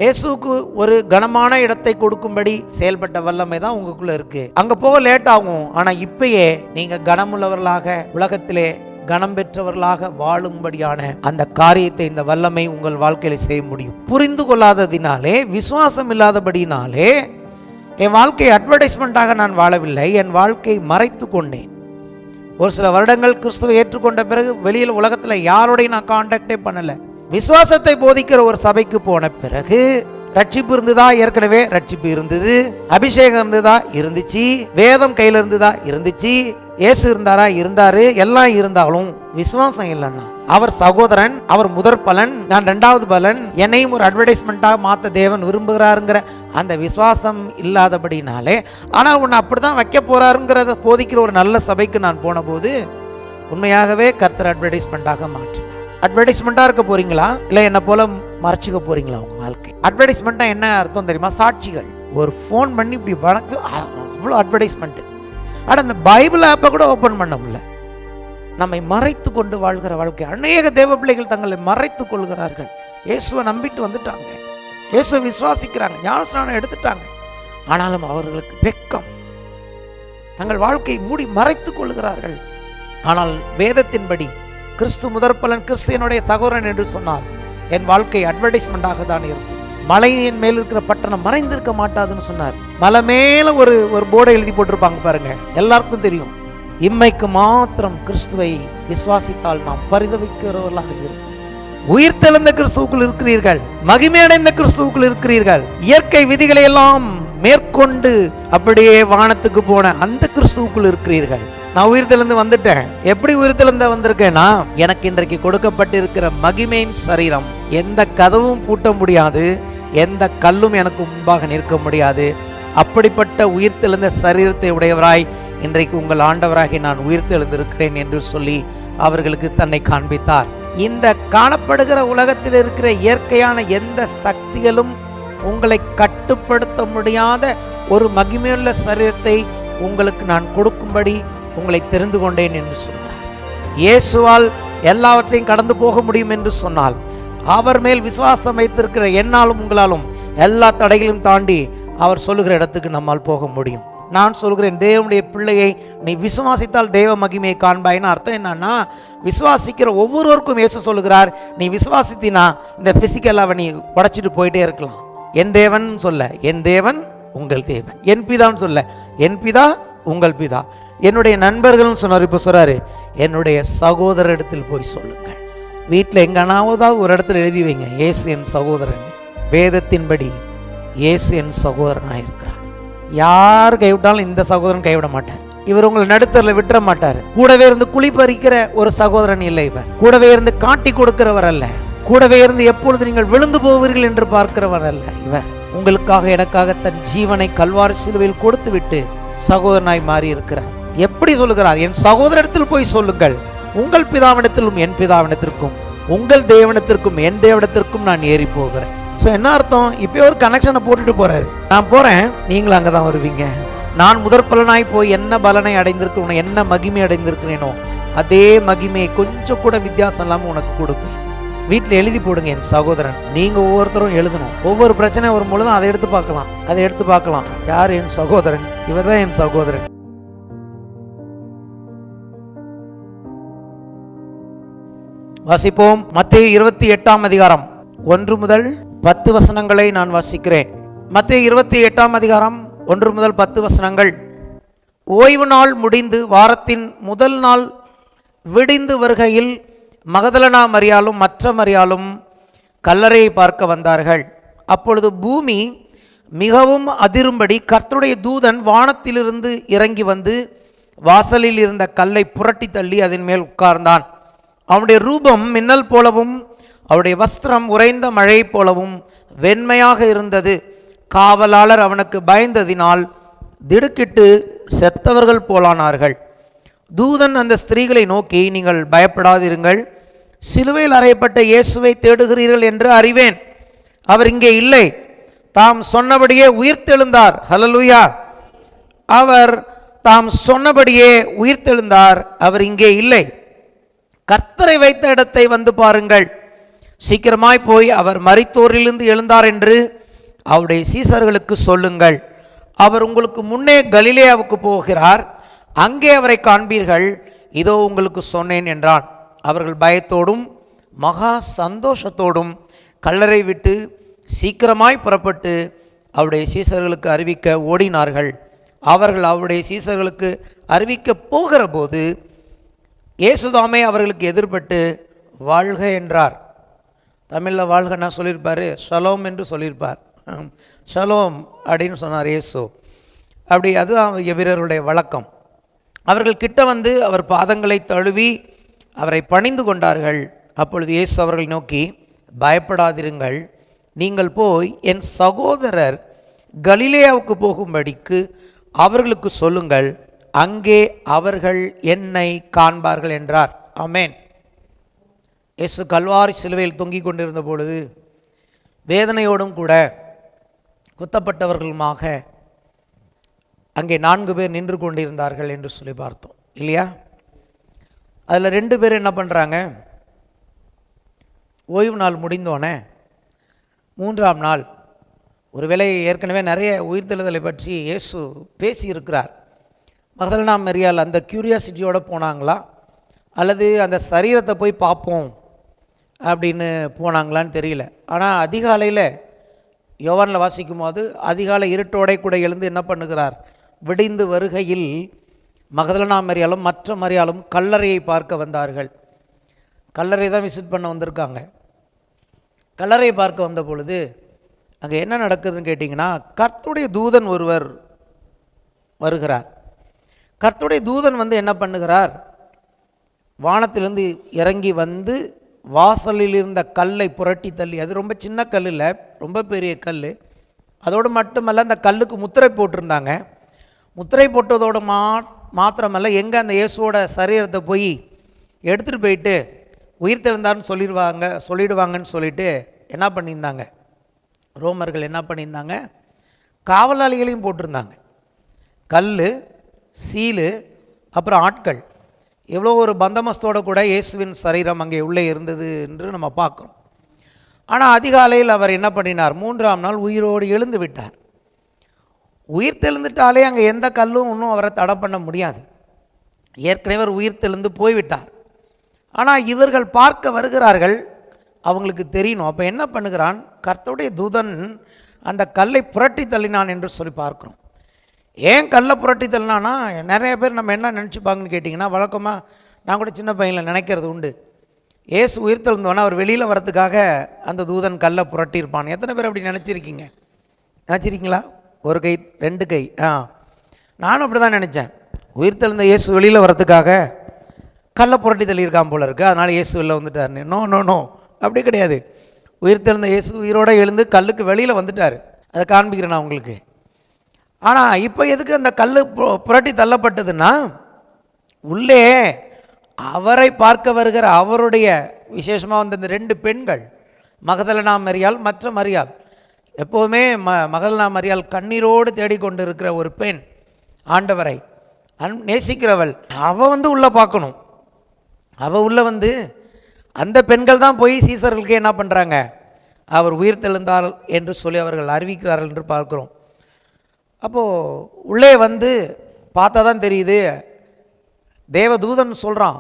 இயேசுக்கு ஒரு கனமான இடத்தை கொடுக்கும்படி செயல்பட்ட வல்லமை தான் உங்களுக்குள்ள இருக்கு. அங்க போக லேட் ஆகும். ஆனா இப்பயே நீங்க கனமுள்ளவர்களாக, உலகத்திலே கனம் பெற்றவர்களாக வாழும்படியான அந்த காரியத்தை இந்த வல்லமை உங்கள் வாழ்க்கையில செய்ய முடியும். புரிந்து கொள்ளாததினாலே, விசுவாசம் இல்லாதபடினாலே என் வாழ்க்கையை அட்வர்டைஸ்மெண்ட்டாக நான் வாழவில்லை, என் வாழ்க்கையை மறைத்து கொண்டேன். ஒரு சில வருடங்கள் கிறிஸ்துவை ஏற்றுக்கொண்ட பிறகு வெளியில் உலகத்தில் யாரோடையும் நான் கான்டாக்டே பண்ணலை. விசுவாசத்தை போதிக்கிற ஒரு சபைக்கு போன பிறகு ரட்சிப்பு இருந்ததா? ஏற்கனவே ரட்சிப்பு இருந்தது. அபிஷேகம் இருந்ததா? இருந்துச்சு. வேதம் கையில் இருந்ததா? இருந்துச்சு. இயேசு இருந்தாரா? இருந்தாரு. எல்லாம் இருந்தாலும் விசுவாசம் இல்லைன்னா அவர் சகோதரன், அவர் முதற் பலன், நான் இரண்டாவது பலன், என்னையும் ஒரு அட்வர்டைஸ்மெண்ட்டாக மாற்ற தேவன் விரும்புகிறாருங்கிற அந்த விசுவாசம் இல்லாதபடினாலே, ஆனால் உன்னை அப்படிதான் வைக்க போறாருங்கிறத போதிக்கிற ஒரு நல்ல சபைக்கு நான் போன போது உண்மையாகவே கர்த்தர் அட்வர்டைஸ்மெண்ட்டாக மாற்றினார். அட்வர்டைஸ்மெண்ட்டாக இருக்க போறீங்களா, இல்லை என்ன போல மறைச்சிக்க போறீங்களா உங்க வாழ்க்கை? அட்வர்டைஸ்மெண்ட்டா என்ன அர்த்தம் தெரியுமா? சாட்சிகள். ஒரு ஃபோன் பண்ணி இப்படி வணக்கு, அவ்வளோ அட்வர்டைஸ்மெண்ட். ஆனால் அந்த பைபிள் ஆப்பை கூட ஓப்பன் பண்ண முடியல. நம்மை மறைத்து கொண்டு வாழ்கிற வாழ்க்கை. அநேக தேவ பிள்ளைகள் தங்களை மறைத்து கொள்கிறார்கள். இயேசுவை நம்பிட்டு வந்துட்டாங்க, இயேசுவை விசுவாசிக்கிறாங்க, ஞானஸ்நானம் எடுத்துட்டாங்க. ஆனாலும் அவர்களுக்கு வெட்கம், தங்கள் வாழ்க்கையை மூடி மறைத்து கொள்கிறார்கள். ஆனால் வேதத்தின்படி கிறிஸ்து முதற்பலன், கிறிஸ்து என்னுடைய சகோதரன் என்று சொன்னால் என் வாழ்க்கை அட்வர்டைஸ்மெண்டாக தான் இருக்கும். மலையின் மேல் இருக்கிற பட்டணம் மறைந்திருக்க மாட்டாதுன்னு சொன்னார். மலை மேல ஒரு போர்டை எழுதி போட்டிருப்பாங்க பாருங்க, எல்லாருக்கும் தெரியும். இம்மைக்கு மாத்திரம் கிறிஸ்துவை விசுவாசித்தால் நாம் பரிதவிக்கிறவர்களாக இருக்கும். உயிர்த்தெழுந்த கிறிஸ்துவுக்குள் இருக்கிறீர்கள், மகிமை அடைந்த கிறிஸ்துவுக்குள் இருக்கிறீர்கள். இயற்கை விதிகளை எல்லாம் மேற்கொண்டு அப்படியே வானத்துக்கு போன அந்த கிறிஸ்துவுக்குள் இருக்கிறீர்கள். நான் உயிர்த்தெழுந்து வந்துட்டேன். எப்படி உயிர்த்தெழுந்த வந்திருக்கேன்னா, எனக்கு இன்றைக்கு கொடுக்கப்பட்டிருக்கிற மகிமையின் சரீரம் எந்த கதவும் பூட்ட முடியாது, எந்த கல்லும் எனக்கு முன்பாக நிற்க முடியாது. அப்படிப்பட்ட உயிர்த்தெழுந்த சரீரத்தை உடையவராய் இன்றைக்கு உங்கள் ஆண்டவராகி நான் உயிர்த்தெழுந்திருக்கிறேன் என்று சொல்லி அவர்களுக்கு தன்னை காண்பித்தார். இந்த காணப்படுகிற உலகத்தில் இருக்கிற இயற்கையான எந்த சக்திகளும் உங்களை கட்டுப்படுத்த முடியாத ஒரு மகிமையுள்ள சரீரத்தை உங்களுக்கு நான் கொடுக்கும்படி உங்களை தெரிந்து கொண்டேன் என்று சொல்கிறார். இயேசுவால் எல்லாவற்றையும் கடந்து போக முடியும் என்று சொன்னால், அவர் மேல் விசுவாசம் வைத்திருக்கிற என்னாலும் உங்களாலும் எல்லா தடைகளையும் தாண்டி அவர் சொல்லுகிற இடத்துக்கு நம்மால் போக முடியும். நான் சொல்கிறேன், தேவனுடைய பிள்ளையை நீ விசுவாசித்தால் தேவ மகிமையை காண்பாயின்னு அர்த்தம் என்னன்னா, விசுவாசிக்கிற ஒவ்வொருவருக்கும் இயேசு சொல்லுகிறார், நீ விசுவாசித்தினா இந்த பிசிக்கலாவை நீ உடைச்சிட்டு போயிட்டே இருக்கலாம். என் தேவன் சொல்ல, என் தேவன் உங்கள் தேவன். என் பிதான்னு சொல்ல, என் பிதா உங்கள் பிதா. என்னுடைய நண்பர்கள் சொன்னார். இப்போ சொல்றாரு, என்னுடைய சகோதரிடத்தில் போய் சொல்லுங்கள். வீட்டில் எங்கனாவது ஒரு இடத்துல எழுதி வைங்க, இயேசு என் சகோதரன். வேதத்தின்படி இயேசு என் சகோதரனாக இருக்கிறார். யார் கைவிட்டாலும் இந்த சகோதரன் கைவிட மாட்டார். இவர் உங்களை நடுத்தரில் விட்டுற மாட்டார். கூடவே இருந்து குழி பறிக்கிற ஒரு சகோதரன் இல்லை இவர். கூடவே இருந்து காட்டி கொடுக்கிறவர் அல்ல. கூடவே இருந்து எப்பொழுது நீங்கள் விழுந்து போவீர்கள் என்று பார்க்கிறவர் அல்ல இவர். உங்களுக்காக எனக்காக தன் ஜீவனை கல்வாரி சிலுவையில் கொடுத்து விட்டு சகோதரனாய் மாறி இருக்கிறார். எப்படி சொல்லுகிறார்? என் சகோதரத்தில் போய் சொல்லுங்கள், உங்கள் பிதாவினத்திலும் என் பிதாவினத்திற்கும், உங்கள் தேவனத்திற்கும் என் தேவனத்திற்கும் நான் ஏறி போகிறேன். ஸோ என்ன அர்த்தம்? இப்போ ஒரு கனெக்ஷனை போட்டுட்டு போறாரு. நான் போறேன், நீங்களும் அங்கே தான் வருவீங்க. நான் முதற் பலனாய் போய் என்ன பலனை அடைந்திருக்கிறேனோ, என்ன மகிமை அடைந்திருக்கிறேனோ, அதே மகிமையை கொஞ்சம் கூட வித்தியாசம் இல்லாமல் உனக்கு கொடுப்பேன். வீட்டில் எழுதி போடுங்க, என் சகோதரன். நீங்க ஒவ்வொருத்தரும் எழுதணும். ஒவ்வொரு பிரச்சனை வரும் பொழுதும் அதை எடுத்து பார்க்கலாம். யார் என் சகோதரன்? இவர் தான் என் சகோதரன். வாசிப்போம். மத்தேயு 28ஆம் அதிகாரம் 1 முதல் 10 வசனங்களை நான் வாசிக்கிறேன். மத்தேயு 28ஆம் அதிகாரம் 1 முதல் 10 வசனங்கள். ஓய்வு நாள் முடிந்து வாரத்தின் முதல் நாள் விடிந்து வருகையில் மகதலனா மரியாளும் மற்ற மரியாளும் கல்லறையை பார்க்க வந்தார்கள். அப்பொழுது பூமி மிகவும் அதிரும்படி கர்த்தருடைய தூதன் வானத்திலிருந்து இறங்கி வந்து வாசலில் இருந்த கல்லை புரட்டி தள்ளி அதன் மேல் உட்கார்ந்தான். அவனுடைய ரூபம் மின்னல் போலவும் அவருடைய வஸ்திரம் உறைந்த மழை போலவும் வெண்மையாக இருந்தது. காவலாளர் அவனுக்கு பயந்ததினால் திடுக்கிட்டு செத்தவர்கள் போலானார்கள். தூதன் அந்த ஸ்திரீகளை நோக்கி, நீங்கள் பயப்படாதிருங்கள், சிலுவையில் அறையப்பட்ட இயேசுவை தேடுகிறீர்கள் என்று அறிவேன். அவர் இங்கே இல்லை, தாம் சொன்னபடியே உயிர்த்தெழுந்தார். ஹல்லேலூயா. அவர் தாம் சொன்னபடியே உயிர்த்தெழுந்தார். அவர் இங்கே இல்லை. கர்த்தரை வைத்த இடத்தை வந்து பாருங்கள். சீக்கிரமாய் போய் அவர் மரித்தோரிலிருந்து எழுந்தார் என்று அவருடைய சீசர்களுக்கு சொல்லுங்கள். அவர் உங்களுக்கு முன்னே கலிலேயாவுக்கு போகிறார், அங்கே அவரை காண்பீர்கள், இதோ உங்களுக்கு சொன்னேன் என்றான். அவர்கள் பயத்தோடும் மகா சந்தோஷத்தோடும் கல்லறை விட்டு சீக்கிரமாய் புறப்பட்டு அவருடைய சீசர்களுக்கு அறிவிக்க ஓடினார்கள். அவர்கள் அவருடைய சீசர்களுக்கு அறிவிக்க போகிற போது இயேசுதாமே அவர்களுக்கு எதிர்பட்டு வாழ்க என்றார். தமிழில் வாழ்கன்னா சொல்லியிருப்பார், ஷலோம் என்று சொல்லியிருப்பார். ஷலோம் அப்படின்னு சொன்னார் இயேசு. அப்படி அதுதான் எபிரருடைய வழக்கம். அவர்கள் கிட்ட வந்து அவர் பாதங்களை தழுவி அவரை பணிந்து கொண்டார்கள். அப்பொழுது இயேசு அவர்களை நோக்கி, பயப்படாதிருங்கள், நீங்கள் போய் என் சகோதரர் கலிலேயாவுக்கு போகும்படிக்கு அவர்களுக்கு சொல்லுங்கள், அங்கே அவர்கள் என்னை காண்பார்கள் என்றார். ஆமென். இயேசு கல்வாரி சிலுவையில் தொங்கிக் கொண்டிருந்த பொழுது வேதனையோடும் கூட குத்தப்பட்டவர்களுமாக அங்கே 4 பேர் நின்று கொண்டிருந்தார்கள் என்று சொல்லி பார்த்தோம் இல்லையா? அதில் 2 பேர் என்ன பண்ணுறாங்க, ஓய்வு நாள் முடிந்தோடனே 3ஆம் நாள், ஒருவேளை ஏற்கனவே நிறைய உயிர்த்தெழுதலை பற்றி இயேசு பேசியிருக்கிறார். மகதலேனா மரியாள் அந்த கியூரியாசிட்டியோடு போனாங்களா, அல்லது அந்த சரீரத்தை போய் பார்ப்போம் அப்படின்னு போனாங்களான்னு தெரியல. ஆனால் அதிகாலையில் யோவானில் வாசிக்கும் போது அதிகாலை இருட்டோடை கூட எழுந்து என்ன பண்ணுகிறார், விடிந்து வருகையில் மகதலேனா மரியாளும் மற்ற மரியாளும் கல்லறையை பார்க்க வந்தார்கள். கல்லறை தான் விசிட் பண்ண வந்திருக்காங்க. கல்லறையை பார்க்க வந்த பொழுது அங்கே என்ன நடக்குதுன்னு கேட்டிங்கன்னா, கர்த்தருடைய தூதன் ஒருவர் வருகிறார். கர்த்தருடைய தூதன் வந்து என்ன பண்ணுகிறார், வானத்திலிருந்து இறங்கி வந்து வாசலில் இருந்த கல்லை புரட்டி தள்ளி, அது ரொம்ப சின்ன கல் இல்லை, ரொம்ப பெரிய கல். அதோடு மட்டுமல்ல, அந்த கல்லுக்கு முத்திரை போட்டிருந்தாங்க. முத்திரை போட்டதோடு மாத்திரமல்ல, எங்கே அந்த இயேசுவோட சரீரத்தை போய் எடுத்துகிட்டு போயிட்டு உயிர்த்தெழுந்தார்னு சொல்லிடுவாங்கன்னு சொல்லிட்டு என்ன பண்ணியிருந்தாங்க, ரோமர்கள் என்ன பண்ணியிருந்தாங்க, காவலாளிகளையும் போட்டிருந்தாங்க. கல், சீலு, அப்புறம் ஆட்கள், எவ்வளோ ஒரு பந்தமஸ்தோடு கூட இயேசுவின் சரீரம் அங்கே உள்ளே இருந்தது என்று நம்ம பார்க்குறோம். ஆனால் அதிகாலையில் அவர் என்ன பண்ணினார், 3ஆம் நாள் உயிரோடு எழுந்து விட்டார். உயிர்த்தெழுந்துட்டாலே அங்கே எந்த கல்லும் இன்னும் அவரை தடை பண்ண முடியாது. ஏற்கனவே அவர் உயிர்த்தெழுந்து போய்விட்டார். ஆனால் இவர்கள் பார்க்க வருகிறார்கள், அவங்களுக்கு தெரியணும். அப்போ என்ன பண்ணுகிறான், கர்த்தருடைய தூதன் அந்த கல்லை புரட்டி தள்ளினான் என்று சொல்லி பார்க்குறோம். ஏன் கல்லை புரட்டி தள்ளினான்னா, நிறைய பேர் நம்ம என்ன நினச்சிப்பாங்கன்னு கேட்டிங்கன்னா, வழக்கமாக நான் கூட சின்ன பையனில் நினைக்கிறது உண்டு, ஏசு உயிர்த்தெழுந்தோன்னா அவர் வெளியில் வரத்துக்காக அந்த தூதன் கல்லை புரட்டியிருப்பான். எத்தனை பேர் அப்படி நினச்சிருக்கீங்களா? ஒரு கை 2 கை. நானும் அப்படி தான் நினச்சேன். உயிர்த்தெழுந்த இயேசு வெளியில் வரத்துக்காக கல்லை புரட்டி தள்ளியிருக்கான் போல இருக்குது, அதனால் இயேசு வெளில வந்துட்டார்னு. நோ, அப்படி கிடையாது. உயிர்த்தெழுந்த இயேசு உயிரோடு எழுந்து கல்லுக்கு வெளியில் வந்துட்டார். அதை காண்பிக்கிறேன் நான் உங்களுக்கு. ஆனால் இப்போ எதுக்கு அந்த கல் புரட்டி தள்ளப்பட்டதுன்னா, உள்ளே அவரை பார்க்க வருகிற அவருடைய விசேஷமாக வந்த இந்த 2 பெண்கள், மகதலேனா மரியாள், மற்ற மரியாள். எப்போதுமே மகதலேனா மரியாள் கண்ணீரோடு தேடிக்கொண்டு இருக்கிற ஒரு பெண், ஆண்டவரை நேசிக்கிறவள். அவள் வந்து உள்ளே பார்க்கணும். அவள் உள்ளே வந்து அந்த பெண்கள் தான் போய் சீசர்களுக்கு என்ன பண்ணுறாங்க, அவர் உயிர்த்தெழுந்தார் என்று சொல்லி அவர்கள் அறிவிக்கிறார்கள் என்று பார்க்குறோம். அப்போது உள்ளே வந்து பார்த்தா தான் தெரியுது, தேவதூதன் சொல்கிறான்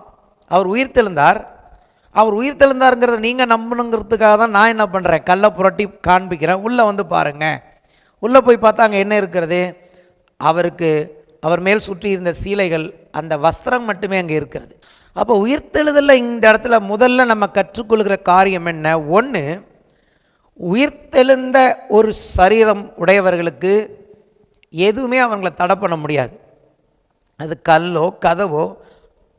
அவர் உயிர்த்தெழுந்தார். அவர் உயிர்த்தெழுந்தாருங்கிறத நீங்கள் நம்பணுங்கிறதுக்காக தான் நான் என்ன பண்ணுறேன், கல்லை புரட்டி காண்பிக்கிறேன். உள்ளே வந்து பாருங்கள். உள்ளே போய் பார்த்தா அங்கே என்ன இருக்கிறது, அவர் மேல் சுற்றி இருந்த சீலைகள், அந்த வஸ்திரம் மட்டுமே அங்கே இருக்கிறது. அப்போ உயிர்த்தெழுதலில் இந்த இடத்துல முதல்ல நம்ம கற்றுக்கொள்கிற காரியம் என்ன, ஒன்று, உயிர்த்தெழுந்த ஒரு சரீரம் உடையவர்களுக்கு எதுவுமே அவங்களை தடை பண்ண முடியாது. அது கல்லோ கதவோ,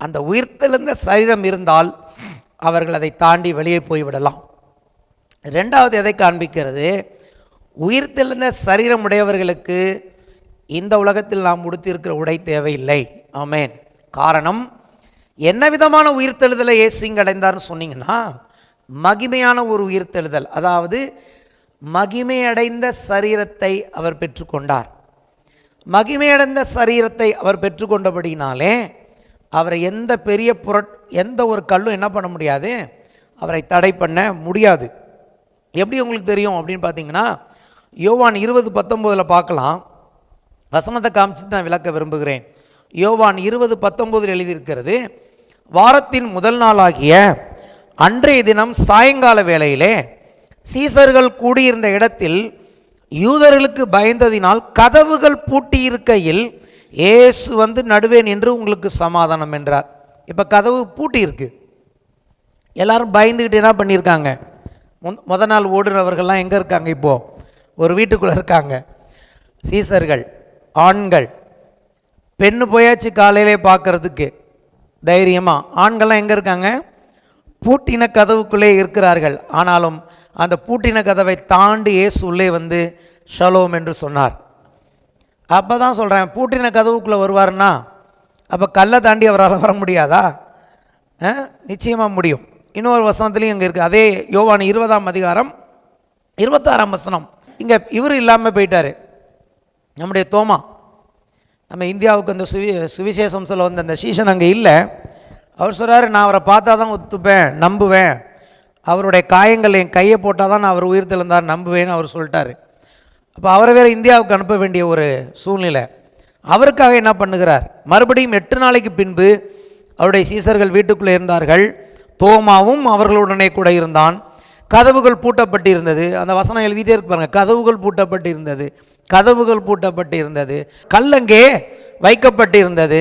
அந்த உயிர்த்தெழுந்த சரீரம் இருந்தால் அவர்கள் அதை தாண்டி வெளியே போய்விடலாம். 2வது எதை காண்பிக்கிறது, உயிர்த்தெழுந்த சரீரம் உடையவர்களுக்கு இந்த உலகத்தில் நாம் உடுத்திருக்கிற உடை தேவையில்லை. ஆமென். காரணம், என்ன விதமான உயிர்த்தெழுதலை இயேசு இங்கு அடைந்தார்னு சொன்னீங்கன்னா, மகிமையான ஒரு உயிர்த்தெழுதல். அதாவது மகிமையடைந்த சரீரத்தை அவர் பெற்றுக்கொண்டார். மகிமையடைந்த சரீரத்தை அவர் பெற்றுக்கொண்டபடினாலே அவரை எந்த ஒரு கல்லும் என்ன பண்ண முடியாது, அவரை தடை பண்ண முடியாது. எப்படி உங்களுக்கு தெரியும் அப்படின்னு பார்த்தீங்கன்னா, யோவான் 20:19 பார்க்கலாம். வசனத்தை காமிச்சிட்டு நான் விளக்க விரும்புகிறேன். யோவான் 20:19 எழுதியிருக்கிறது, வாரத்தின் முதல் நாளாகிய அன்றைய தினம் சாயங்கால வேளையிலே சீசர்கள் கூடியிருந்த இடத்தில் யூதர்களுக்கு பயந்ததினால் கதவுகள் பூட்டியிருக்கையில் இயேசு வந்து நடுவே நின்று உங்களுக்கு சமாதானம் என்றார். இப்போ கதவு பூட்டி இருக்கு, எல்லாரும் பயந்துக்கிட்டு என்ன பண்ணியிருக்காங்க? முத நாள் ஓடுறவர்கள்லாம் எங்கே இருக்காங்க? இப்போது ஒரு வீட்டுக்குள்ளே இருக்காங்க. சீசர்கள், ஆண்கள், பெண்ணு போயாச்சு காலையிலே பார்க்கறதுக்கு தைரியமாக. ஆண்கள்லாம் எங்கே இருக்காங்க? பூட்டின கதவுக்குள்ளே இருக்கிறார்கள். ஆனாலும் அந்த பூட்டின கதவை தாண்டி இயேசு உள்ளே வந்து ஷலோம் என்று சொன்னார். அப்போ தான் சொல்கிறேன், பூட்டின கதவுக்குள்ளே வருவார்னா அப்போ கல்லை தாண்டி அவரால் வர முடியாதா? நிச்சயமாக முடியும். இன்னொரு வசனத்துலேயும் இங்கே இருக்குது, அதே யோவான் 20:26 இங்கே இவர் இல்லாமல் போயிட்டார், நம்முடைய தோமா. நம்ம இந்தியாவுக்கு அந்த சுவிசேஷம் சொல்ல வந்த அந்த சீசன் அங்கே இல்லை. அவர் சொல்கிறார், நான் அவரை பார்த்தா தான் ஒத்துப்பேன், நம்புவேன், அவருடைய காயங்கள் என் கையை போட்டால் தான் நான் அவர் உயிர் தெழுந்தார் நம்புவேன்னு அவர் சொல்லிட்டார். அப்போ அவரை வேறு இந்தியாவுக்கு அனுப்ப வேண்டிய ஒரு சூழ்நிலை. அவருக்காக என்ன பண்ணுகிறார்? மறுபடியும் 8 நாளைக்கு பின்பு அவருடைய சீசர்கள் வீட்டுக்குள்ளே இருந்தார்கள், தோமாவும் அவர்களுடனே கூட இருந்தான். கதவுகள் பூட்டப்பட்டிருந்தது. அந்த வசனம் எழுதிட்டே இருக்கு பாருங்க, கதவுகள் பூட்டப்பட்டிருந்தது, கதவுகள் பூட்டப்பட்டிருந்தது, கல்லங்கே வைக்கப்பட்டிருந்தது,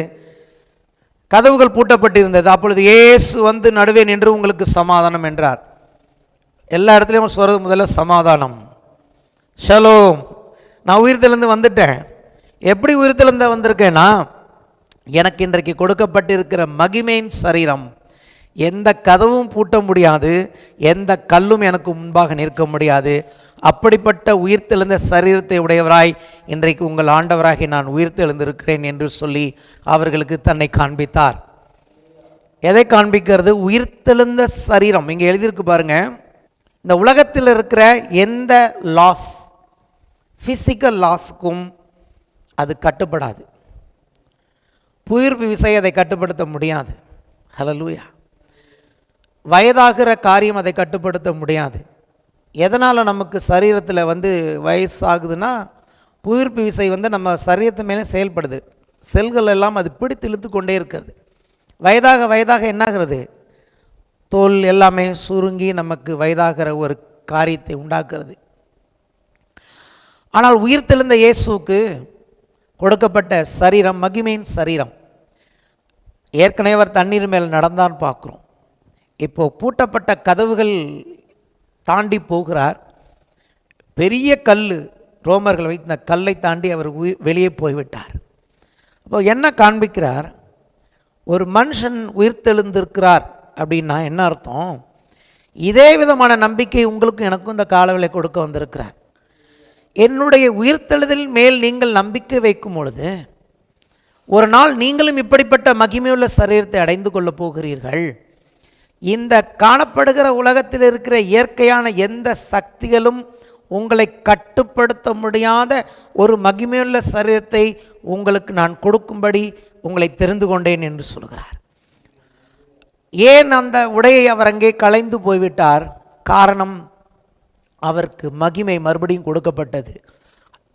கதவுகள் பூட்டப்பட்டிருந்தது. அப்பொழுது இயேசு வந்து நடுவே நின்று உங்களுக்கு சமாதானம் என்றார். எல்லா இடத்துலையும் சொல்கிறது முதல்ல சமாதானம், ஷலோம். நான் உயிர்த்தெழுந்து வந்துட்டேன். எப்படி உயிர்த்தெழுந்த வந்திருக்கேன்னா, எனக்கு இன்றைக்கு கொடுக்கப்பட்டிருக்கிற மகிமையின் சரீரம் எந்த கதவும் பூட்ட முடியாது, எந்த கல்லும் எனக்கு முன்பாக நிற்க முடியாது. அப்படிப்பட்ட உயிர்த்தெழுந்த சரீரத்தை உடையவராய் இன்றைக்கு உங்கள் ஆண்டவராகி நான் உயிர்த்தெழுந்திருக்கிறேன் என்று சொல்லி அவர்களுக்கு தன்னை காண்பித்தார். எதை காண்பிக்கிறது? உயிர்த்தெழுந்த சரீரம். இங்கே எழுதியிருக்கு பாருங்க, இந்த உலகத்தில் இருக்கிற எந்த லாஸ், ஃபிசிக்கல் லாஸுக்கும் அது கட்டுப்படாது. புயிர்ப்பு விசை அதை கட்டுப்படுத்த முடியாது. ஹல்லேலூயா. வயதாகிற காரியம் அதை கட்டுப்படுத்த முடியாது. எதனால் நமக்கு சரீரத்தில் வந்து வயசாகுதுன்னா, புயிர்ப்பு விசை வந்து நம்ம சரீரத்து மேலே செயல்படுது. செல்கள் எல்லாம் அது பிடித்து இழுத்து கொண்டே இருக்கிறது. வயதாக வயதாக என்னாகிறது? தோல் எல்லாமே சுருங்கி நமக்கு வயதாகிற ஒரு காரியத்தை உண்டாக்குறது. ஆனால் உயிர்த்தெழுந்த இயேசுவுக்கு கொடுக்கப்பட்ட சரீரம் மகிமையின் சரீரம். ஏற்கனவே அவர் தண்ணீர் மேல் நடந்தான்னு பார்க்குறோம். இப்போது பூட்டப்பட்ட கதவுகள் தாண்டி போகிறார். பெரிய கல், ரோமர்கள் வைத்த கல்லை தாண்டி அவர் வெளியே போய்விட்டார். அப்போ என்ன காண்பிக்கிறார்? ஒரு மனுஷன் உயிர்த்தெழுந்திருக்கிறார் அப்படின்னா என்ன அர்த்தம்? இதே விதமான நம்பிக்கை உங்களுக்கும் எனக்கும் இந்த காலவேளை கொடுக்க வந்திருக்கிறார். என்னுடைய உயிர்த்தெழுதல் மேல் நீங்கள் நம்பிக்கை வைக்கும் பொழுது ஒரு நாள் நீங்களும் இப்படிப்பட்ட மகிமையுள்ள சரீரத்தை அடைந்து கொள்ளப் போகிறீர்கள். இந்த காணப்படுகிற உலகத்தில் இருக்கிற இயற்கையான எந்த சக்திகளும் உங்களை கட்டுப்படுத்த முடியாத ஒரு மகிமையுள்ள சரீரத்தை உங்களுக்கு நான் கொடுக்கும்படி உங்களை தெரிந்து கொண்டேன் என்று சொல்கிறார். ஏன் அந்த உடையை அவர் அங்கே களைந்து போய்விட்டார்? காரணம், அவருக்கு மகிமை மறுபடியும் கொடுக்கப்பட்டது.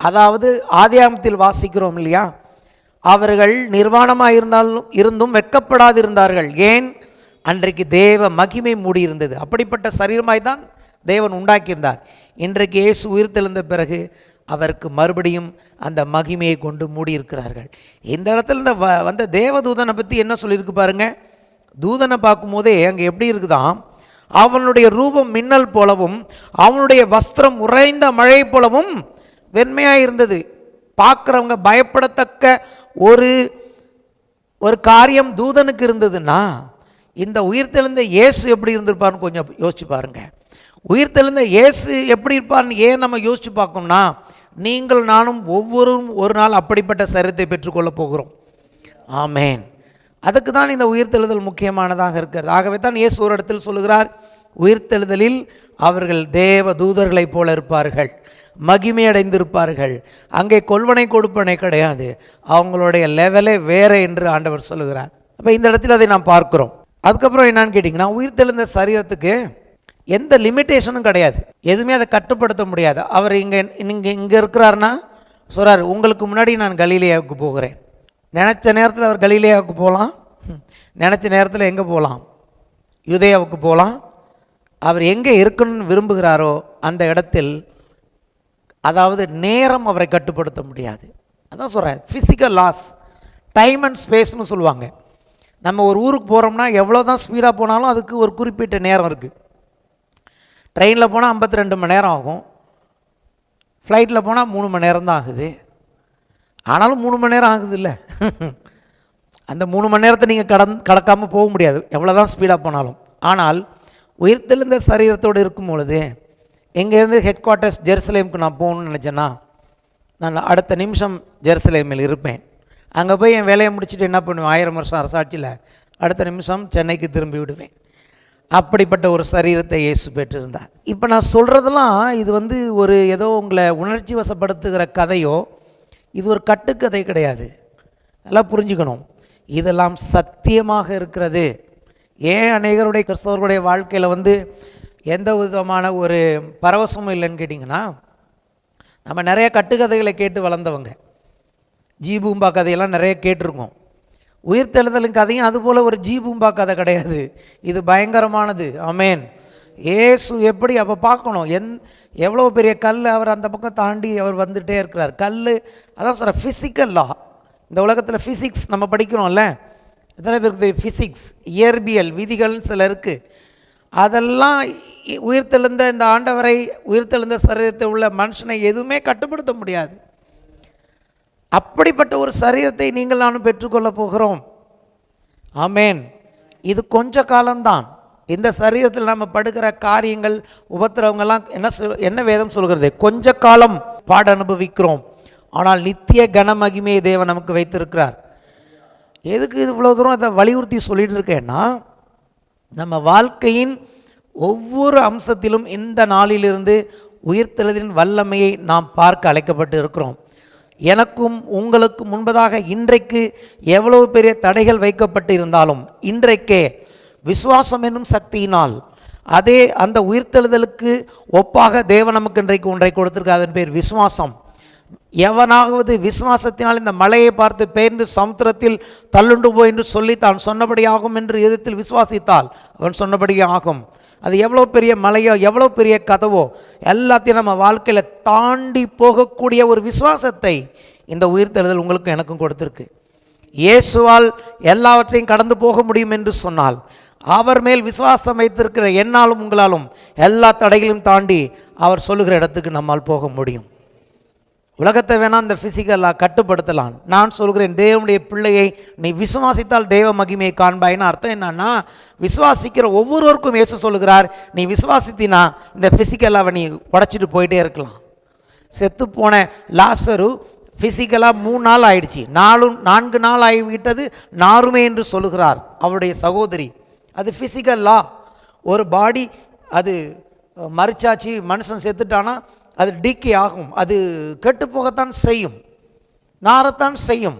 அதாவது ஆதியாகமத்தில் வாசிக்கிறோம் இல்லையா, அவர்கள் நிர்வாணமாக இருந்தும் வெட்கப்படாதிருந்தார்கள். ஏன்? அன்றைக்கு தேவ மகிமை மூடியிருந்தது. அப்படிப்பட்ட சரீரமாய் தான் தேவன் உண்டாக்கியிருந்தார். இன்றைக்கு இயேசு உயிர்த்தெழுந்த பிறகு அவருக்கு மறுபடியும் அந்த மகிமையை கொண்டு மூடியிருக்கிறார்கள். இந்த இடத்துல இந்த வந்த தேவதூதனை பற்றி என்ன சொல்லியிருக்கு பாருங்க. தூதனை பார்க்கும்போதே அங்கே எப்படி இருக்குதாம், அவனுடைய ரூபம் மின்னல் போலவும் அவனுடைய வஸ்திரம் உறைந்த மழை போலவும் வெண்மையாக இருந்தது. பார்க்குறவங்க பயப்படத்தக்க ஒரு காரியம் தூதனுக்கு இருந்ததுன்னா, இந்த உயிர்த்தெழுந்த இயேசு எப்படி இருந்திருப்பார்னு கொஞ்சம் யோசிச்சு பாருங்க. உயிர்த்தெழுந்த இயேசு எப்படி இருப்பார்னு ஏன் நம்ம யோசிச்சு பார்க்கணும்னா, நீங்கள் நானும் ஒவ்வொருவரும் ஒரு நாள் அப்படிப்பட்ட சரீரத்தை பெற்றுக்கொள்ளப் போகிறோம். ஆமேன். அதுக்கு தான் இந்த உயிர்த்தெழுதல் முக்கியமானதாக இருக்கிறது. ஆகவே தான் இயேசு ஒரு இடத்தில் சொல்லுகிறார், உயிர்த்தெழுதலில் அவர்கள் தேவ தூதர்களைப் போல இருப்பார்கள், மகிமை அடைந்திருப்பார்கள். அங்கே கொள்வனை கொடுப்பனை கிடையாது, அவங்களுடைய லெவலே வேற என்று ஆண்டவர் சொல்லுகிறார். அப்போ இந்த இடத்தில் அதை நாம் பார்க்கிறோம். அதுக்கப்புறம் என்னன்னு கேட்டிங்கன்னா, உயிர்த்தெழுந்த சரீரத்துக்கு எந்த லிமிட்டேஷனும் கிடையாது, எதுவுமே அதை கட்டுப்படுத்த முடியாது. அவர் இங்கே இருக்கிறாருன்னா சொல்கிறார், உங்களுக்கு முன்னாடி நான் கலிலேயாவுக்கு போகிறேன். நினச்ச நேரத்தில் அவர் கலிலேயாவுக்கு போகலாம், நினச்ச நேரத்தில் எங்கே போகலாம், யூதேயாவுக்கு போகலாம். அவர் எங்கே இருக்கணும்னு விரும்புகிறாரோ அந்த இடத்தில், அதாவது நேரம் அவரை கட்டுப்படுத்த முடியாது. அதான் சொல்கிறேன், ஃபிசிக்கல் லாஸ், டைம் அண்ட் ஸ்பேஸ்னு சொல்லுவாங்க. நம்ம ஒரு ஊருக்கு போகிறோம்னா எவ்வளோ தான் ஸ்பீடாக போனாலும் அதுக்கு ஒரு குறிப்பிட்ட நேரம் இருக்குது. ட்ரெயினில் போனால் 52 மணி நேரம் ஆகும், ஃப்ளைட்டில் போனால் 3 மணி நேரம் தான் ஆகுது. ஆனாலும் 3 மணி நேரம் ஆகுது இல்லை. அந்த 3 மணி நேரத்தை நீங்கள் கடக்காமல் போக முடியாது எவ்வளோ தான் ஸ்பீடாக போனாலும். ஆனால் உயிர்த்தெழுந்த சரீரத்தோடு இருக்கும் பொழுது, எங்கேருந்து ஹெட் குவார்ட்டர்ஸ் ஜெருசலேமுக்கு நான் போகணுன்னு நினச்சேன்னா, நான் அடுத்த நிமிஷம் ஜெருசலேமில் இருப்பேன். அங்கே போய் என் வேலையை முடிச்சுட்டு என்ன பண்ணுவேன், 1000 வருஷம் அரசாட்சியில் அடுத்த நிமிஷம் சென்னைக்கு திரும்பி விடுவேன். அப்படிப்பட்ட ஒரு சரீரத்தை இயேசு பெற்றிருந்தார். இப்போ நான் சொல்கிறதெல்லாம் இது ஒரு ஏதோ உங்களை உணர்ச்சி வசப்படுத்துகிற கதையோ, இது ஒரு கட்டுக்கதை கிடையாது. நல்லா புரிஞ்சுக்கணும், இதெல்லாம் சத்தியமாக இருக்கிறது. ஏன் அநேகருடைய கிறிஸ்தவர்களுடைய வாழ்க்கையில் எந்த விதமான ஒரு பரவசமும் இல்லைன்னு கேட்டிங்கன்னா, நம்ம நிறைய கட்டுக்கதைகளை கேட்டு வளர்ந்தவங்க. ஜீபூம்பா கதையெல்லாம் நிறைய கேட்டிருக்கோம். உயிர்த்தெழுதலின் கதையும் அதுபோல் ஒரு ஜீபூம்பா கதை கிடையாது, இது பயங்கரமானது. ஆமேன். ஏசு எப்படி அப்போ பார்க்கணும், எவ்வளோ பெரிய கல், அவர் அந்த பக்கம் தாண்டி அவர் வந்துகிட்டே இருக்கிறார். கல், அதான் சொல்கிற ஃபிசிக்கல் லா. இந்த உலகத்தில் ஃபிசிக்ஸ் நம்ம படிக்கிறோம்ல, எத்தனை பேருக்கு ஃபிசிக்ஸ், இயற்பியல் விதிகள்னு சில இருக்குது. அதெல்லாம் உயிர்த்தெழுந்த இந்த ஆண்டவரை, உயிர்த்தெழுந்த சரீரத்தை உள்ள மனுஷனை எதுவுமே கட்டுப்படுத்த முடியாது. அப்படிப்பட்ட ஒரு சரீரத்தை நீங்கள் நானும் பெற்றுக்கொள்ள போகிறோம். ஆமேன். இது கொஞ்ச காலம்தான். இந்த சரீரத்தில் நம்ம படுகிற காரியங்கள், உபத்திரவங்கள்லாம் என்ன வேதம் சொல்கிறது, கொஞ்ச காலம் பாட அனுபவிக்கிறோம், ஆனால் நித்திய கனமகிமையை தேவன் நமக்கு வைத்திருக்கிறார். எதுக்கு இவ்வளோ தூரம் அதை வலியுறுத்தி சொல்லிட்டு இருக்கேன்னா, நம்ம வாழ்க்கையின் ஒவ்வொரு அம்சத்திலும் இந்த நாளிலிருந்து உயிர்த்தெழுதலின் வல்லமையை நாம் பார்க்க அழைக்கப்பட்டு இருக்கிறோம். எனக்கும் உங்களுக்கு முன்பதாக இன்றைக்கு எவ்வளவு பெரிய தடைகள் வைக்கப்பட்டு இருந்தாலும், இன்றைக்கே விசுவாசம் என்னும் சக்தியினால் அதே அந்த உயிர்த்தெழுதலுக்கு ஒப்பாக தேவன் நமக்கு இன்றைக்கு ஒன்றை கொடுத்திருக்க, அதன் பேர் விசுவாசம். எவனாவது விசுவாசத்தினால் இந்த மலையை பார்த்து பெயர்ந்து சமுத்திரத்தில் தள்ளுண்டு போய் என்று சொல்லி தான் சொன்னபடி ஆகும் என்று எதிர்த்தில் விசுவாசித்தால் அவன் சொன்னபடி ஆகும். அது எவ்வளோ பெரிய மலையோ, எவ்வளோ பெரிய கதவோ, எல்லாத்தையும் நம்ம வாழ்க்கையில் தாண்டி போகக்கூடிய ஒரு விசுவாசத்தை இந்த உயிர்த்தெழுதல் உங்களுக்கும் எனக்கும் கொடுத்துருக்கு. இயேசுவால் எல்லாவற்றையும் கடந்து போக முடியும் என்று சொன்னால், அவர் மேல் விசுவாசம் வைத்திருக்கிற என்னாலும் உங்களாலும் எல்லா தடைகளையும் தாண்டி அவர் சொல்லுகிற இடத்துக்கு நம்மால் போக முடியும். உலகத்தை வேணால் இந்த ஃபிசிக்கலாக கட்டுப்படுத்தலாம். நான் சொல்கிறேன், தேவனுடைய பிள்ளையை நீ விசுவாசித்தால் தேவ மகிமையை காண்பாயின்னு அர்த்தம் என்னன்னா, விசுவாசிக்கிற ஒவ்வொருவருக்கும் இயேசு சொல்லுகிறார், நீ விசுவாசித்தினா இந்த ஃபிசிக்கலாக நீ உடச்சிட்டு போயிட்டே இருக்கலாம். செத்து போன லாசரு ஃபிசிக்கலாக 3 நாள் ஆயிடுச்சு, 4 நாள் ஆகிவிட்டது நாருமே என்று சொல்லுகிறார் அவருடைய சகோதரி. அது ஃபிசிக்கல் லா. ஒரு பாடி அது மறிச்சாச்சு, மனுஷன் செத்துட்டானா அது டீக்கே ஆகும், அது கெட்டு போகத்தான் செய்யும், நாரத்தான் செய்யும்.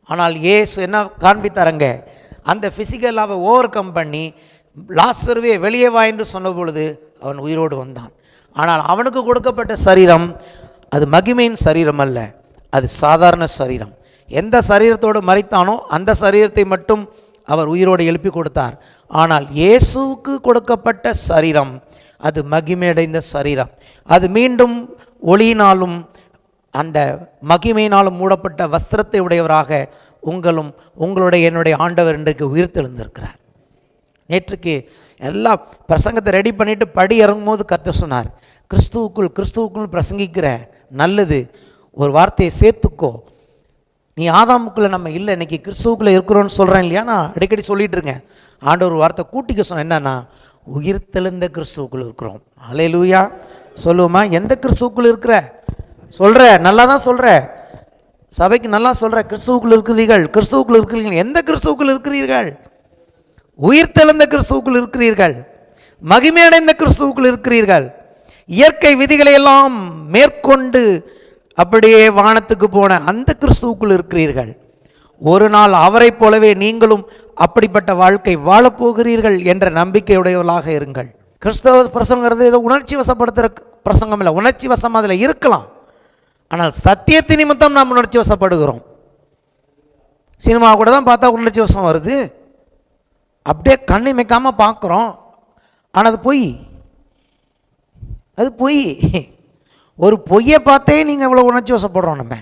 ஆனால் இயேசு என்ன காண்பித்தாரங்க, அந்த ஃபிசிக்கலாவை ஓவர் கம் பண்ணி லாசருவே வெளியே வா என்று சொன்ன பொழுது அவன் உயிரோடு வந்தான். ஆனால் அவனுக்கு கொடுக்கப்பட்ட சரீரம் அது மகிமையின் சரீரம் அல்ல, அது சாதாரண சரீரம். எந்த சரீரத்தோடு மறித்தானோ அந்த சரீரத்தை மட்டும் அவர் உயிரோடு எழுப்பி கொடுத்தார். ஆனால் இயேசுவுக்கு கொடுக்கப்பட்ட சரீரம் அது மகிமையடைந்த சரீரம். அது மீண்டும் ஒளியினாலும் அந்த மகிமையினாலும் மூடப்பட்ட வஸ்திரத்தை உடையவராக உங்களுடைய என்னுடைய ஆண்டவர் இன்றைக்கு உயிர்த்தெழுந்திருக்கிறார். நேற்றுக்கு எல்லா பிரசங்கத்தை ரெடி பண்ணிவிட்டு படி இறங்கும் போது கர்த்தர் சொன்னார், கிறிஸ்துவுக்குள் பிரசங்கிக்கிற நல்லது ஒரு வார்த்தையை சேர்த்துக்கோ. நீ ஆதாமுக்குள்ளே நம்ம இல்லை, இன்றைக்கி கிறிஸ்துவுக்குள்ளே இருக்கிறோன்னு சொல்கிறேன் இல்லையா, நான் அடிக்கடி சொல்லிகிட்டு இருக்கேன். ஆண்டவர் ஒரு வார்த்தை கூட்டிக்க சொன்னேன், என்னன்னா உயிர்த்தெழுந்த கிறிஸ்துவுக்குள் இருக்கிறோம். அல்லேலூயா சொல்லுவோமா? எந்த கிறிஸ்துவுக்குள் இருக்கிற சொல்கிற, நல்லா தான் சொல்கிற, சபைக்கு நல்லா சொல்கிற, கிறிஸ்துவுக்குள் இருக்கிறீர்கள், கிறிஸ்துவுக்குள் இருக்கிறீர்கள். எந்த கிறிஸ்துவுக்குள் இருக்கிறீர்கள்? உயிர்த்தெழுந்த கிறிஸ்துவுக்குள் இருக்கிறீர்கள், மகிமையடைந்த கிறிஸ்துவுக்குள் இருக்கிறீர்கள். இயற்கை விதிகளை எல்லாம் மேற்கொண்டு அப்படியே வானத்துக்கு போன அந்த கிறிஸ்துவுக்குள் இருக்கிறீர்கள். ஒரு நாள் அவரை போலவே நீங்களும் அப்படிப்பட்ட வாழ்க்கை வாழப்போகிறீர்கள் என்ற நம்பிக்கையுடையவர்களாக இருங்கள். கிறிஸ்தவ பிரசங்கிறது ஏதோ உணர்ச்சி வசப்படுத்துகிற பிரசங்கம் இல்லை. உணர்ச்சி வசம் அதில் இருக்கலாம், ஆனால் சத்தியத்தின் நிமித்தம் நாம் உணர்ச்சி வசப்படுகிறோம். சினிமா கூட தான் பார்த்தா உணர்ச்சி வசம் வருது, அப்படியே கண்ணை வைக்காமல் பார்க்குறோம், ஆனால் அது பொய். ஒரு பொய்யை பார்த்தே நீங்கள் இவ்வளோ உணர்ச்சி வசப்படுறோம். நம்ம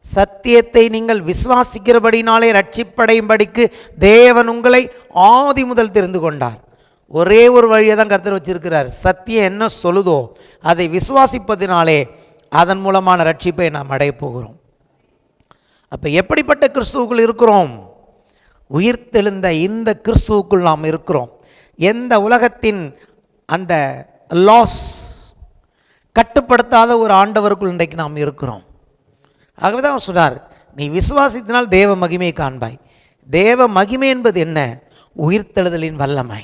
சத்தியத்தை நீங்கள் விசுவாசிக்கிறபடினாலே ரட்சிப்படையும்படிக்கு தேவன் உங்களை ஆதி முதல் தெரிந்து கொண்டார். ஒரே ஒரு வழியை தான் கர்த்தர் வச்சிருக்கிறார். சத்தியம் என்ன சொல்லுதோ அதை விசுவாசிப்பதினாலே அதன் மூலமான ரட்சிப்பை நாம் அடைய போகிறோம். அப்போ எப்படிப்பட்ட கிறிஸ்துவுக்குள் இருக்கிறோம்? உயிர்த்தெழுந்த இந்த கிறிஸ்துவுக்குள் நாம் இருக்கிறோம். எந்த உலகத்தின் அந்த லாஸ் கட்டுப்படுத்தாத ஒரு ஆண்டவருக்குள் இன்றைக்கு நாம் இருக்கிறோம். ஆகவே தான் அவர் சொன்னார், நீ விசுவாசித்தினால் தேவ மகிமையை காண்பாய். தேவ மகிமை என்பது என்ன? உயிர்த்தெழுதலின் வல்லமை.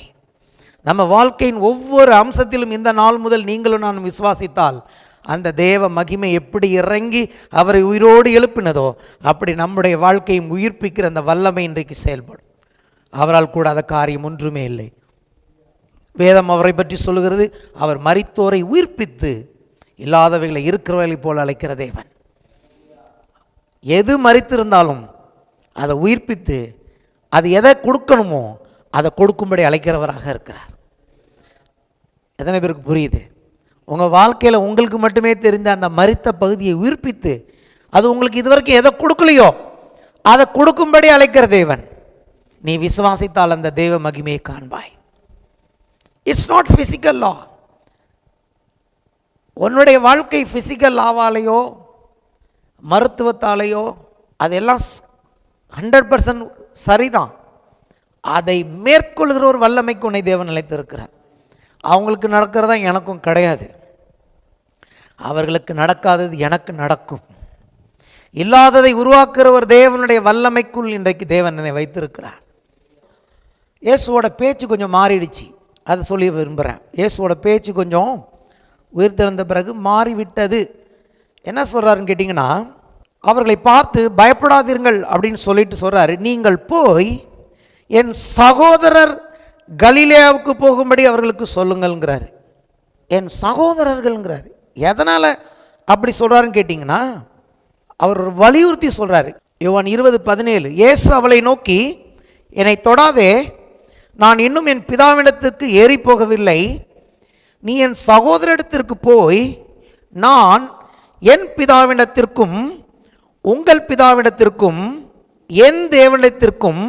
நம்ம வாழ்க்கையின் ஒவ்வொரு அம்சத்திலும் இந்த நாள் முதல் நீங்களும் நான் விசுவாசித்தால் அந்த தேவ மகிமை எப்படி இறங்கி அவரை உயிரோடு எழுப்பினதோ அப்படி நம்முடைய வாழ்க்கையை உயிர்ப்பிக்கிற அந்த வல்லமை இன்றைக்கு செயல்படும். அவரால் கூடாத காரியம் ஒன்றுமே இல்லை. வேதம் அவரை பற்றி சொல்லுகிறது, அவர் மரித்தோரை உயிர்ப்பித்து இல்லாதவைகளை இருக்கிறவர்களை போல் அழைக்கிற தேவன். எது மரித்திருந்தாலும் அதை உயிர்ப்பித்து அது எதை கொடுக்கணுமோ அதை கொடுக்கும்படி அழைக்கிறவராக இருக்கிறார். எத்தனை பேருக்கு புரியுது? உங்கள் வாழ்க்கையில் உங்களுக்கு மட்டுமே தெரிந்த அந்த மரித்த பகுதியை உயிர்ப்பித்து அது உங்களுக்கு இதுவரைக்கும் எதை கொடுக்கலையோ அதை கொடுக்கும்படி அழைக்கிற தேவன். நீ விசுவாசித்தால் அந்த தெய்வ மகிமையை காண்பாய். இட்ஸ் நாட் ஃபிசிக்கல் லா. உன்னுடைய வாழ்க்கை ஃபிசிக்கல் லாவாலேயோ மருத்துவத்தாலேயோ அதெல்லாம் 100% சரிதான். அதை மேற்கொள்கிற ஒரு வல்லமைக்கு உன்னை தேவன் நிலைத்திருக்கிறார். அவங்களுக்கு நடக்கிறதா எனக்கும் கிடையாது, அவர்களுக்கு நடக்காதது எனக்கு நடக்கும். இல்லாததை உருவாக்குற ஒரு தேவனுடைய வல்லமைக்குள் இன்றைக்கு தேவன் என்னை வைத்திருக்கிறார். இயேசுவோட பேச்சு கொஞ்சம் மாறிடுச்சு, அதை சொல்லி விரும்புகிறேன். இயேசுவோட பேச்சு கொஞ்சம் உயிர்த்தெழுந்த பிறகு மாறிவிட்டது. என்ன சொல்கிறாருன்னு கேட்டிங்கன்னா, அவர்களை பார்த்து பயப்படாதீர்கள் அப்படின்னு சொல்லிட்டு சொல்கிறாரு, நீங்கள் போய் என் சகோதரர் கலிலேயாவுக்கு போகும்படி அவர்களுக்கு சொல்லுங்கள்ங்கிறாரு. என் சகோதரர்கள்ங்கிறாரு. எதனால் அப்படி சொல்கிறாருன்னு கேட்டிங்கன்னா, அவர் வலியுறுத்தி சொல்கிறாரு. யோவான் 20:17, இயேசு அவளை நோக்கி, என்னை தொடாதே, நான் இன்னும் என் பிதாவிடத்திற்கு ஏறி போகவில்லை. நீ என் சகோதரிடத்திற்கு போய் நான் என் பிதாவிடத்திற்கும் உங்கள் பிதாவிடத்திற்கும் என் தேவனிடத்திற்கும்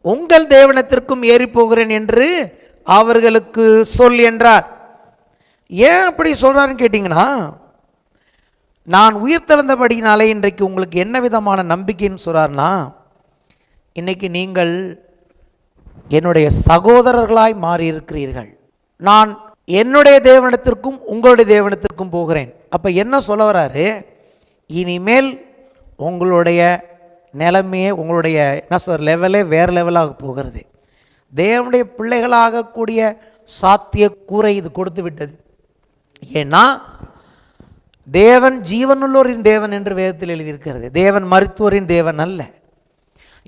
உங்கள் தேவனிடத்திற்கும் ஏறி போகிறேன் என்று அவர்களுக்கு சொல் என்றார். ஏன் அப்படி சொல்கிறாருன்னு கேட்டிங்கன்னா, நான் உயிர்த்தெழுந்தபடினாலே இன்றைக்கு உங்களுக்கு என்ன விதமான நம்பிக்கைன்னு சொல்கிறார்னா, இன்றைக்கி நீங்கள் என்னுடைய சகோதரர்களாய் மாறியிருக்கிறீர்கள். நான் என்னுடைய தேவனிடத்திற்கும் உங்களுடைய தேவனிடத்திற்கும் போகிறேன். அப்போ என்ன சொல்ல வராரு? இனிமேல் உங்களுடைய நிலைமையே, உங்களுடைய என்ன சொல்கிற லெவலே வேறு லெவலாக போகிறது. தேவனுடைய பிள்ளைகளாகக்கூடிய சாத்திய கூரை இது கொடுத்து விட்டது. ஏன்னா தேவன் ஜீவனுள்ளோரின் தேவன் என்று வேதத்தில் எழுதியிருக்கிறது. தேவன் மரித்தோரின் தேவன் அல்ல.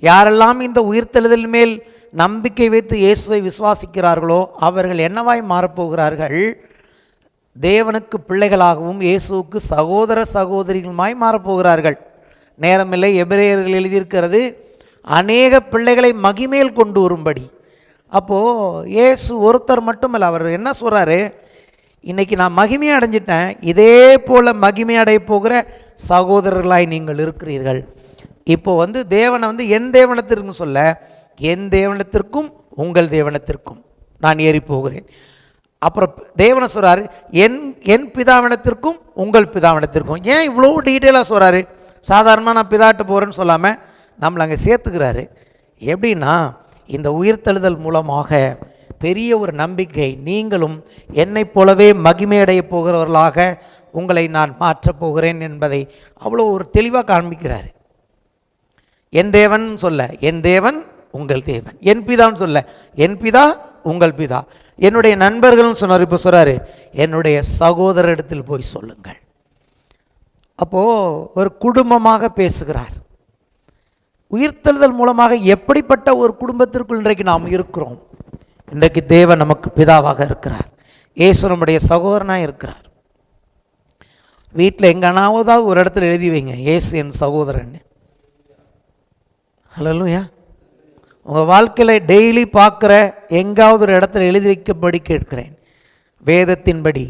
யாரெல்லாம் இந்த உயிர்த்தெழுதல் மேல் நம்பிக்கை வைத்து இயேசுவை விசுவாசிக்கிறார்களோ அவர்கள் என்னவாய் மாறப்போகிறார்கள்? தேவனுக்கு பிள்ளைகளாகவும் இயேசுவுக்கு சகோதர சகோதரிகளுமாய் மாறப்போகிறார்கள். நேரமில்லை, எபிரேயர்கள் எழுதியிருக்கிறது, அநேக பிள்ளைகளை மகிமேல் கொண்டு வரும்படி. அப்போது இயேசு ஒருத்தர் மட்டுமல்ல, அவர் என்ன சொல்கிறாரு? இன்றைக்கி நான் மகிமை அடைஞ்சிட்டேன், இதே போல் மகிமை அடைய போகிற சகோதரர்களாய் நீங்கள் இருக்கிறீர்கள். இப்போது தேவனை என் தேவனத்திற்கும் சொல்ல, என் தேவனத்திற்கும் உங்கள் தேவனத்திற்கும் நான் ஏறி போகிறேன். அப்புறம் தேவனை சொல்கிறாரு, என் பிதாவினத்திற்கும் உங்கள் பிதாவினத்திற்கும். ஏன் இவ்வளோ டீட்டெயிலாக சொல்கிறாரு? சாதாரணமாக நான் பிதாட்ட போகிறேன்னு சொல்லாமல் நம்மளை அங்கே சேர்த்துக்கிறாரு. எப்படின்னா, இந்த உயிர்த்தெழுதல் மூலமாக பெரிய ஒரு நம்பிக்கை, நீங்களும் என்னைப் போலவே மகிமையடைய போகிறவர்களாக உங்களை நான் மாற்றப் போகிறேன் என்பதை அவ்வளோ ஒரு தெளிவாக காண்பிக்கிறாரு. என் தேவன் சொல்ல, என் தேவன் உங்கள் தேவன். என் பிதான்னு சொல்ல, என் பிதா உங்கள் பிதா. என்னுடைய நண்பர்கள்னு சொன்னார், இப்போ சொல்கிறாரு என்னுடைய சகோதரிடத்தில் போய் சொல்லுங்கள். அப்போது ஒரு குடும்பமாக பேசுகிறார். உயிர்த்தெழுதல் மூலமாக எப்படிப்பட்ட ஒரு குடும்பத்திற்குள் இன்றைக்கு நாம் இருக்கிறோம். இன்றைக்கு தேவன் நமக்கு பிதாவாக இருக்கிறார். இயேசு நம்முடைய சகோதரனாக இருக்கிறார். வீட்டில் எங்கனாவதாவது ஒரு இடத்துல எழுதி வைங்க, இயேசு என் சகோதரன். ஹல்லேலூயா. உங்கள் வாழ்க்கையில் டெய்லி பார்க்குற எங்காவது ஒரு இடத்துல எழுதி வைக்கப்படி கேட்கிறேன், வேதத்தின்படி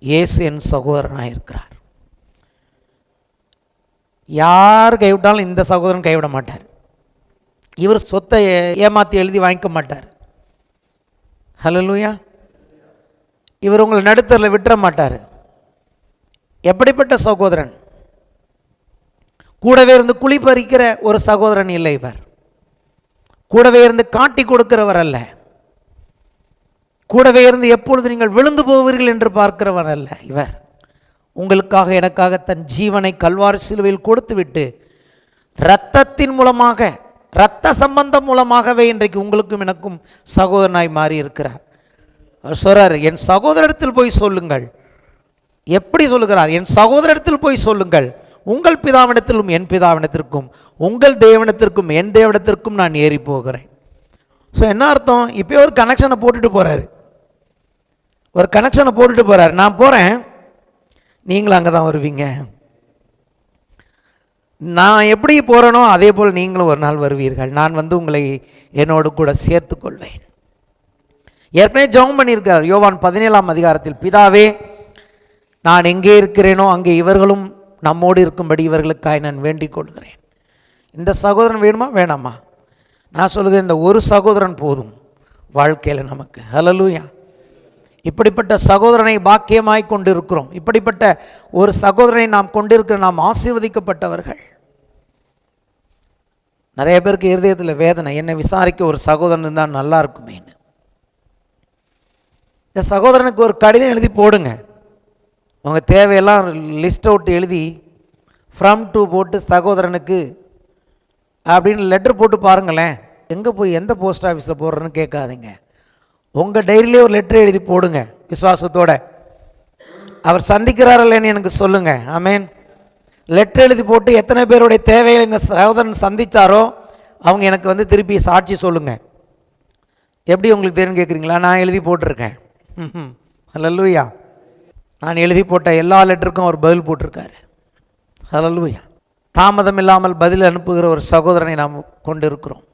இயேசு என் சகோதரனாக இருக்கிறார். யார் கைவிட்டாலும் இந்த சகோதரன் கைவிட மாட்டார். இவர் சொத்தை ஏமாற்றி எழுதி வாங்கிக்க மாட்டார். ஹல்லேலூயா. இவர் உங்களை நடுத்தரில் விட்டுற மாட்டார். எப்படிப்பட்ட சகோதரன்! கூடவே இருந்து குழி பறிக்கிற ஒரு சகோதரன் இல்லை இவர். கூடவே இருந்து காட்டி கொடுக்கிறவர் அல்ல. கூடவே இருந்து எப்பொழுது நீங்கள் விழுந்து போவீர்கள் என்று பார்க்கிறவர் அல்ல இவர். உங்களுக்காக எனக்காக தன் ஜீவனை கல்வாரி சிலுவையில் கொடுத்து விட்டு இரத்தத்தின் மூலமாக, இரத்த சம்பந்தம் மூலமாகவே இன்றைக்கு உங்களுக்கும் எனக்கும் சகோதரனாய் மாறி இருக்கிறார். அவர் சொல்றார், என் சகோதரத்தில் போய் சொல்லுங்கள். எப்படி சொல்லுகிறார்? என் சகோதரத்தில் போய் சொல்லுங்கள், உங்கள் பிதாவினத்திலும் என் பிதாவினத்திற்கும், உங்கள் தேவனத்திற்கும் என் தேவனத்திற்கும் நான் ஏறி போகிறேன். ஸோ என்ன அர்த்தம்? இப்போ ஒரு கனெக்ஷனை போட்டுட்டு போகிறாரு. ஒரு கனெக்ஷனை போட்டுட்டு போகிறார். நான் போகிறேன், நீங்களும் அங்கே தான் வருவீங்க. நான் எப்படி போகிறேனோ அதே போல் நீங்களும் ஒரு நாள் வருவீர்கள். நான் வந்து உங்களை என்னோடு கூட சேர்த்து கொள்வேன். ஏற்கனவே ஜெபம் பண்ணியிருக்கார் யோவான் 17ஆம் அதிகாரத்தில், பிதாவே நான் எங்கே இருக்கிறேனோ அங்கே இவர்களும் நம்மோடு இருக்கும்படி இவர்களுக்காக நான் வேண்டிக் கொள்கிறேன். இந்த சகோதரன் வேணுமா வேணாமா? நான் சொல்கிறேன், இந்த ஒரு சகோதரன் போதும் வாழ்க்கையில் நமக்கு. ஹல்லேலூயா. இப்படிப்பட்ட சகோதரனை பாக்கியமாய் கொண்டிருக்கிறோம். இப்படிப்பட்ட ஒரு சகோதரனை நாம் கொண்டிருக்கிற நாம் ஆசீர்வதிக்கப்பட்டவர்கள். நிறைய பேருக்கு இருதயத்தில் வேதனை, என்னை விசாரிக்க ஒரு சகோதரன் தான் நல்லா இருக்குமேன்னு. இந்த சகோதரனுக்கு ஒரு கடிதம் எழுதி போடுங்க. உங்கள் தேவையெல்லாம் லிஸ்ட் அவுட் எழுதி ஃப்ரம் டு போட்டு சகோதரனுக்கு அப்படின்னு லெட்டர் போட்டு பாருங்களேன். எங்கே போய் எந்த போஸ்ட் ஆஃபீஸில் போடுறேன்னு கேட்காதீங்க. உங்கள் டைரியிலே ஒரு லெட்டர் எழுதி போடுங்க விசுவாசத்தோட. அவர் சந்திக்கிறார் இல்லைன்னு எனக்கு சொல்லுங்கள். ஆமேன். லெட்டர் எழுதி போட்டு எத்தனை பேருடைய தேவைகளை இந்த சகோதரன் சந்தித்தாரோ அவங்க எனக்கு வந்து திருப்பி சாட்சி சொல்லுங்கள். எப்படி உங்களுக்கு தெரியும் கேட்குறீங்களா? நான் எழுதி போட்டிருக்கேன். ஹல்லேலூயா. நான் எழுதி போட்ட எல்லா லெட்டருக்கும் அவர் பதில் போட்டிருக்காரு. ஹல்லேலூயா. தாமதம் இல்லாமல் பதில் அனுப்புகிற ஒரு சகோதரனை நாம் கொண்டிருக்கிறோம்.